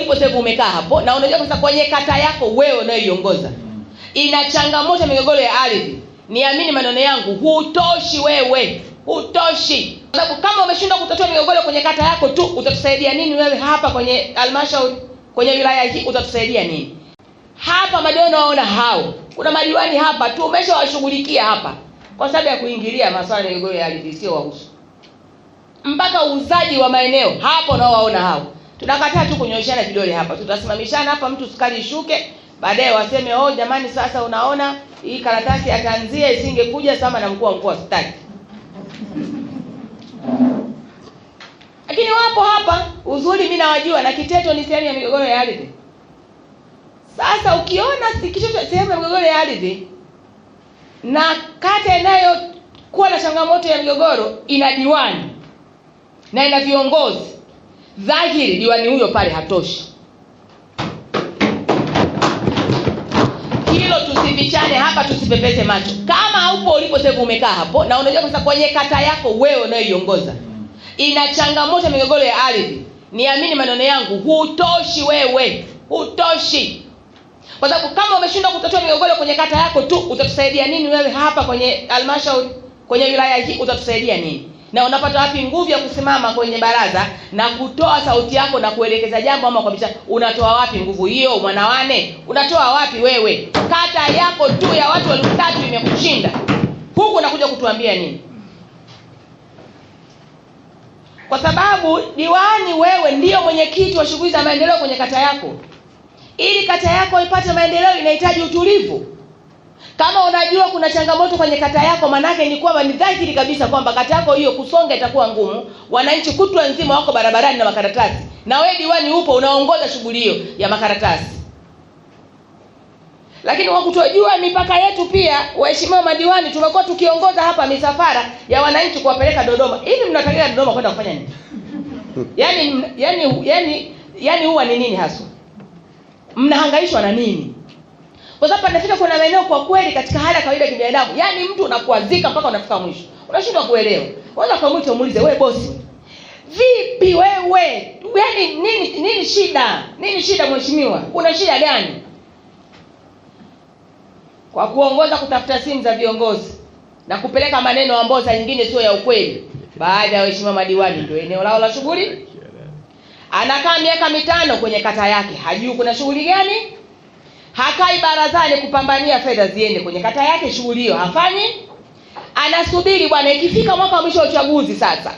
ulipo sasa umekaa hapo na unajua sasa kwenye kata yako wewe unayoiongoza ina changamoto migogoro ya ardhi, niamini maneno yangu, hutoshi wewe, hutoshi. Kwa sababu kama umeshindwa kutatua migogoro kwenye kata yako tu, utatusaidia nini wewe hapa kwenye halmashauri, kwenye wilaya hii utatusaidia nini? Hapa madiwani waona hao, kuna madiwani hapa tu umeshawashughulikia hapa kwa sababu ya kuingilia masuala ya migogoro ya ardhi sio wahusu. Mpaka uuzaji wa maeneo hapo nao waona hao. Tunakataa tu kunyoshana vidole hapa. Tutasimamishana hapa, mtu sukari ishuke, baadaye waseme oh jamani sasa unaona hii karatasi ataanzia isingekuja sama na mkuu wa mkoa staki. Lakini wapo hapa, uzuri mimi nawajua, na Kiteto ni sehemu ya migogoro ya ardhi. Sasa ukiona Kiteto sehemu ya migogoro ya ardhi na kata inayokuwa na changamoto ya migogoro ina diwani na ina viongozi, dhahiri diwani huyo pale hatoshi. Hilo tusifichane hapa, tusipepese macho. Kama haupo ulipo sasa umekaa hapo na unajua sasa kwenye kata yako wewe unayoiongoza ina changamoto migogoro ya ardhi, niamini maneno yangu, hutoshi wewe, hutoshi. Kwa sababu kama umeshindwa kutatua migogoro kwenye kata yako tu, utatusaidia nini wewe hapa kwenye halmashauri, kwenye wilaya hii utatusaidia nini? Na unapata wapi nguvu ya kusimama kwenye baraza na kutoa sauti yako na kuelekeza jambo ama kwa biashara? Unatoa wapi nguvu hiyo mwanawane? Unatoa wapi wewe? Kata yako tu ya watu 3,000 imekushinda. Huku unakuja kutuambia nini? Kwa sababu diwani wewe ndio mwenyekiti wa shughuli za maendeleo kwenye kata yako. Ili kata yako ipate maendeleo inahitaji utulivu. Kama unajua kuna changamoto kwenye kata yako, manake ni kwamba ni dhahiri kabisa kwamba kata yako hiyo kusonga itakuwa ngumu. Wananchi kutwa nzima wako barabarani na makaratasi, na wewe diwani upo unaongoza shughuli hiyo ya makaratasi. Lakini kwa kutojua mipaka yetu pia, waheshimiwa madiwani, tumekuwa tukiongoza hapa misafara ya wananchi kuwapeleka Dodoma. Hivi mnatakia Dodoma kwenda kufanya nini? Yaani huwa ni nini hasa? Mnahangaishwa na nini? Kwa sababu panafika kuna maeneo kwa kweli katika hali ya kawaida kibinadamu, yaani mtu unakuazika mpaka unafika mwisho. Unashindwa kuelewa. Unaweza kumwita umuulize, wewe bosi, vipi wewe? Yaani nini shida? Nini shida mheshimiwa? Una shida gani? Kwa kuongoza kutafuta simu za viongozi na kupeleka maneno ambayo saa nyingine sio ya ukweli, baada ya waheshimiwa madiwani ndio eneo lao la shughuli. Anakaa miaka 5 kwenye kata yake, hajui kuna shughuli gani. Hakai barazani kupambania fedha ziende kwenye kata yake, shughuli hiyo hafanyi. Anasubiri bwana ikifika mwaka wa mwisho wa uchaguzi sasa